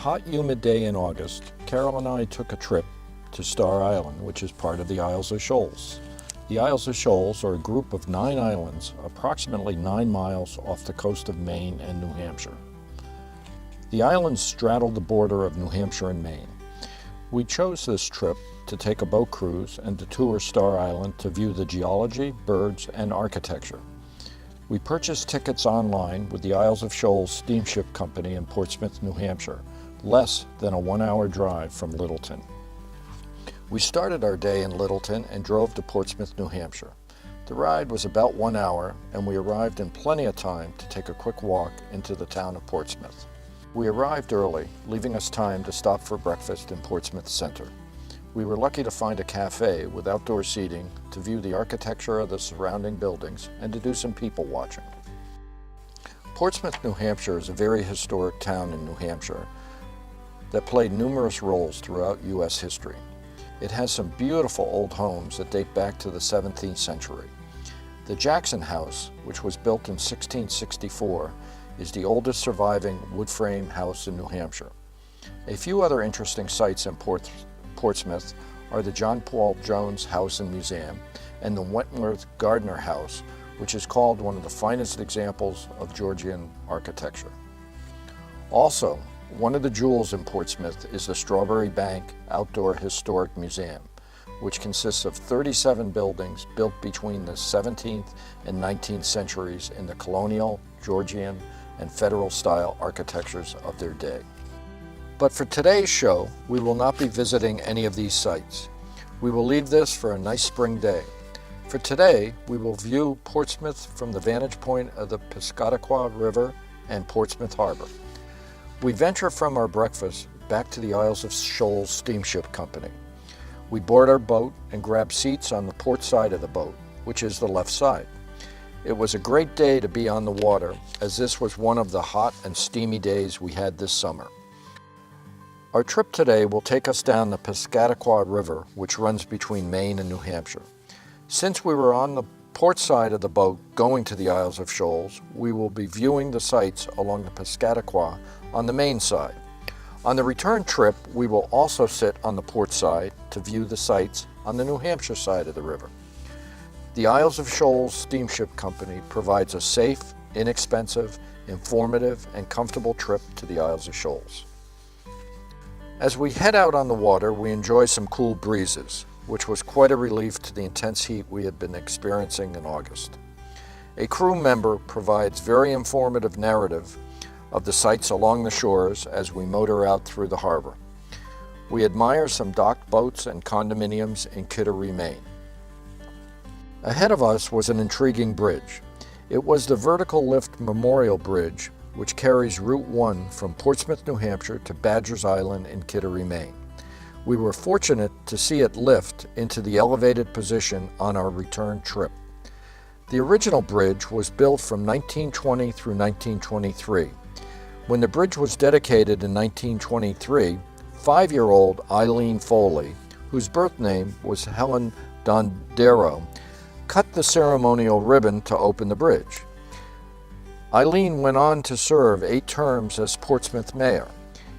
hot, humid day in August, Carol and I took a trip to Star Island, which is part of the Isles of Shoals. The Isles of Shoals are a group of 9 islands, approximately 9 miles off the coast of Maine and New Hampshire. The islands straddle the border of New Hampshire and Maine. We chose this trip to take a boat cruise and to tour Star Island to view the geology, birds, and architecture. We purchased tickets online with the Isles of Shoals Steamship Company in Portsmouth, New Hampshire, less than a 1-hour drive from Littleton. We started our day in Littleton and drove to Portsmouth, New Hampshire. The ride was about 1 hour, and we arrived in plenty of time to take a quick walk into the town of Portsmouth. We arrived early, leaving us time to stop for breakfast in Portsmouth Center. We were lucky to find a cafe with outdoor seating to view the architecture of the surrounding buildings and to do some people watching. Portsmouth, New Hampshire is a very historic town in New Hampshire that played numerous roles throughout U.S. history. It has some beautiful old homes that date back to the 17th century. The Jackson House, which was built in 1664, is the oldest surviving wood frame house in New Hampshire. A few other interesting sites in Portsmouth are the John Paul Jones House and Museum and the Wentworth Gardner House, which is called one of the finest examples of Georgian architecture. Also, one of the jewels in Portsmouth is the Strawberry Bank Outdoor Historic Museum, which consists of 37 buildings built between the 17th and 19th centuries in the colonial, Georgian, and federal-style architectures of their day. But for today's show, we will not be visiting any of these sites. We will leave this for a nice spring day. For today, we will view Portsmouth from the vantage point of the Piscataqua River and Portsmouth Harbor. We venture from our breakfast back to the Isles of Shoals Steamship Company. We board our boat and grab seats on the port side of the boat, which is the left side. It was a great day to be on the water, as this was one of the hot and steamy days we had this summer. Our trip today will take us down the Piscataqua River, which runs between Maine and New Hampshire. Since we were on the port side of the boat going to the Isles of Shoals, we will be viewing the sights along the Piscataqua on the Maine side. On the return trip, we will also sit on the port side to view the sights on the New Hampshire side of the river. The Isles of Shoals Steamship Company provides a safe, inexpensive, informative, and comfortable trip to the Isles of Shoals. As we head out on the water, we enjoy some cool breezes, which was quite a relief to the intense heat we had been experiencing in August. A crew member provides very informative narrative of the sights along the shores as we motor out through the harbor. We admire some docked boats and condominiums in Estuary, Maine. Ahead of us was an intriguing bridge. It was the Vertical Lift Memorial Bridge, which carries Route 1 from Portsmouth, New Hampshire to Badger's Island in Estuary, Maine. We were fortunate to see it lift into the elevated position on our return trip. The original bridge was built from 1920 through 1923. When the bridge was dedicated in 1923, 5-year-old Eileen Foley, whose birth name was Helen Dondero, cut the ceremonial ribbon to open the bridge. Eileen went on to serve 8 terms as Portsmouth mayor.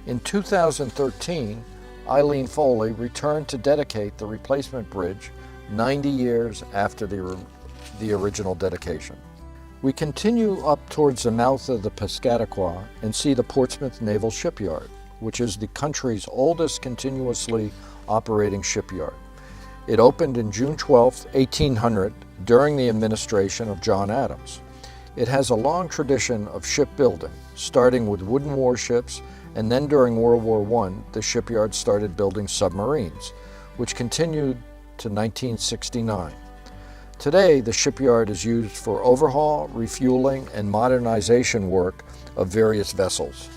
In 2013, Eileen Foley returned to dedicate the replacement bridge 90 years after the original dedication. We continue up towards the mouth of the Piscataqua and see the Portsmouth Naval Shipyard, which is the country's oldest continuously operating shipyard. It opened in June 12, 1800, during the administration of John Adams. It has a long tradition of shipbuilding, starting with wooden warships, and then during World War I, the shipyard started building submarines, which continued to 1969. Today, the shipyard is used for overhaul, refueling, and modernization work of various vessels.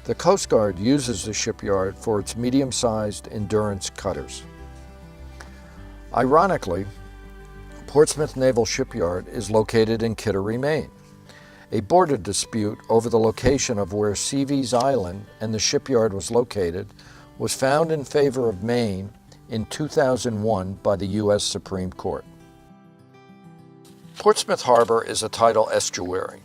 The Coast Guard uses the shipyard for its medium-sized endurance cutters. Ironically, Portsmouth Naval Shipyard is located in Estuary, Maine. A border dispute over the location of where Seaveys Island and the shipyard was located was found in favor of Maine in 2001 by the U.S. Supreme Court. Portsmouth Harbor is a tidal estuary.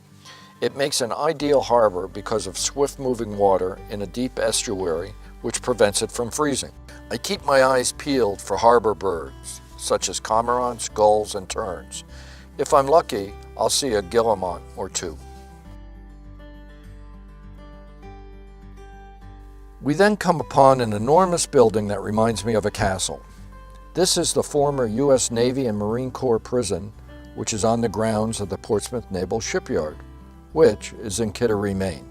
It makes an ideal harbor because of swift-moving water in a deep estuary, which prevents it from freezing. I keep my eyes peeled for harbor birds, such as cormorants, gulls, and terns. If I'm lucky, I'll see a guillemot or two. We then come upon an enormous building that reminds me of a castle. This is the former U.S. Navy and Marine Corps prison, which is on the grounds of the Portsmouth Naval Shipyard, which is in Kittery, Maine.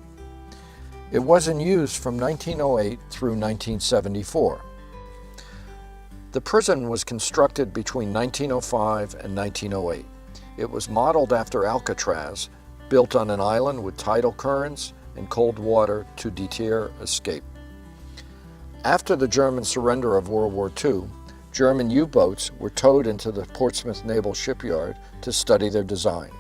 It was in use from 1908 through 1974. The prison was constructed between 1905 and 1908. It was modeled after Alcatraz, built on an island with tidal currents and cold water to deter escape. After the German surrender of World War II, German U-boats were towed into the Portsmouth Naval Shipyard to study their design.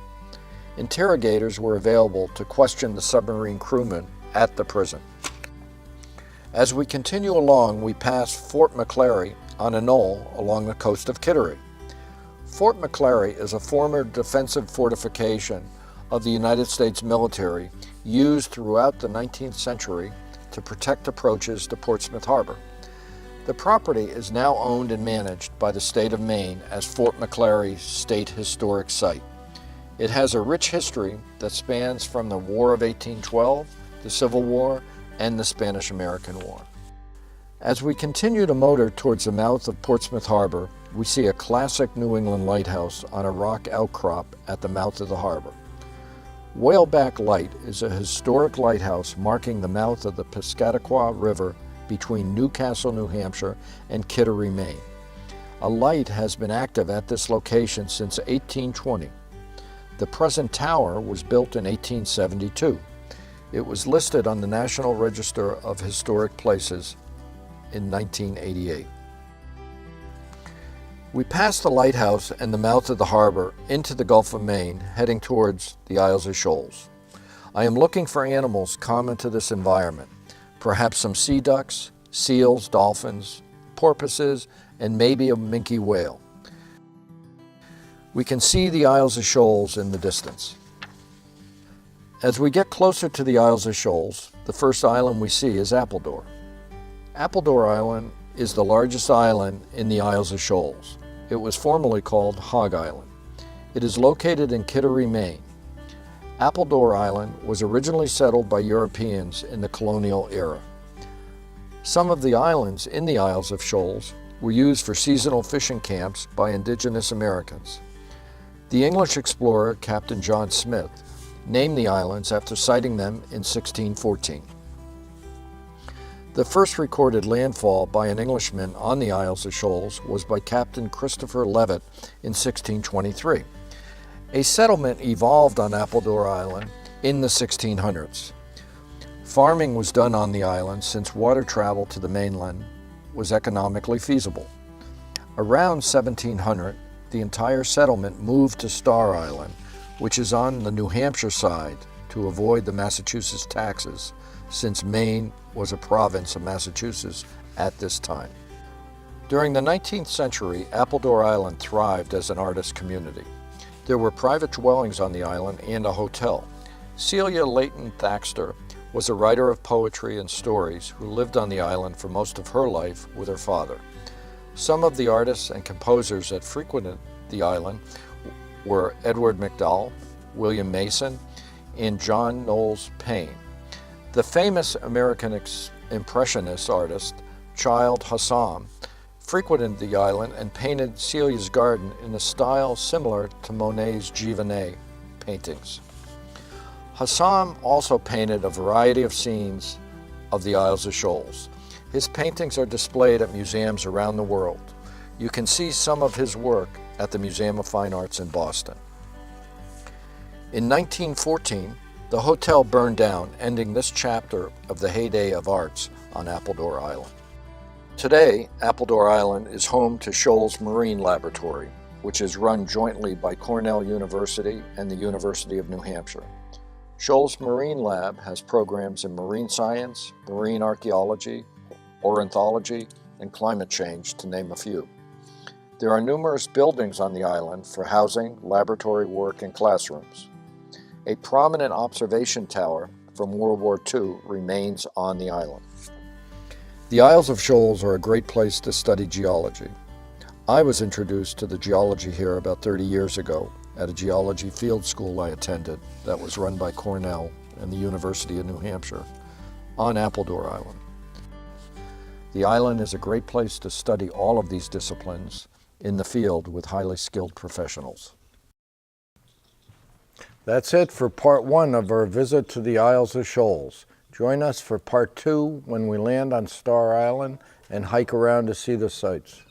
Interrogators were available to question the submarine crewmen at the prison. As we continue along, we pass Fort Mccleary on a knoll along the coast of Kittery. Fort Mccleary is a former defensive fortification of the United States military used throughout the 19th century to protect approaches to Portsmouth Harbor. The property is now owned and managed by the state of Maine as Fort Mccleary State Historic Site. It has a rich history that spans from the War of 1812, the Civil War, and the Spanish-American War. As we continue to motor towards the mouth of Portsmouth Harbor, we see a classic New England lighthouse on a rock outcrop at the mouth of the harbor. Whaleback Light is a historic lighthouse marking the mouth of the Piscataqua River between Newcastle, New Hampshire and Kittery, Maine. A light has been active at this location since 1820. The present tower was built in 1872. It was listed on the National Register of Historic Places in 1988. We pass the lighthouse and the mouth of the harbor into the Gulf of Maine, heading towards the Isles of Shoals. I am looking for animals common to this environment, perhaps some sea ducks, seals, dolphins, porpoises, and maybe a minke whale. We can see the Isles of Shoals in the distance. As we get closer to the Isles of Shoals, the first island we see is Appledore. Appledore Island is the largest island in the Isles of Shoals. It was formerly called Hog Island. It is located in Kittery, Maine. Appledore Island was originally settled by Europeans in the colonial era. Some of the islands in the Isles of Shoals were used for seasonal fishing camps by indigenous Americans. The English explorer Captain John Smith named the islands after sighting them in 1614. The first recorded landfall by an Englishman on the Isles of Shoals was by Captain Christopher Levitt in 1623. A settlement evolved on Appledore Island in the 1600s. Farming was done on the island since water travel to the mainland was economically feasible. Around 1700, the entire settlement moved to Star Island, which is on the New Hampshire side, to avoid the Massachusetts taxes, since Maine was a province of Massachusetts at this time. During the 19th century, Appledore Island thrived as an artist community. There were private dwellings on the island and a hotel. Celia Layton Thaxter was a writer of poetry and stories who lived on the island for most of her life with her father. Some of the artists and composers that frequented the island were Edward MacDowell, William Mason, and John Knowles Payne. The famous American Impressionist artist Childe Hassam frequented the island and painted Celia's garden in a style similar to Monet's Giverny paintings. Hassam also painted a variety of scenes of the Isles of Shoals. His paintings are displayed at museums around the world. You can see some of his work at the Museum of Fine Arts in Boston. In 1914, the hotel burned down, ending this chapter of the heyday of arts on Appledore Island. Today, Appledore Island is home to Shoals Marine Laboratory, which is run jointly by Cornell University and the University of New Hampshire. Shoals Marine Lab has programs in marine science, marine archaeology, ornithology, and climate change, to name a few. There are numerous buildings on the island for housing, laboratory work, and classrooms. A prominent observation tower from World War II remains on the island. The Isles of Shoals are a great place to study geology. I was introduced to the geology here about 30 years ago at a geology field school I attended that was run by Cornell and the University of New Hampshire on Appledore Island. The island is a great place to study all of these disciplines in the field with highly skilled professionals. That's it for part 1 of our visit to the Isles of Shoals. Join us for part 2 when we land on Star Island and hike around to see the sights.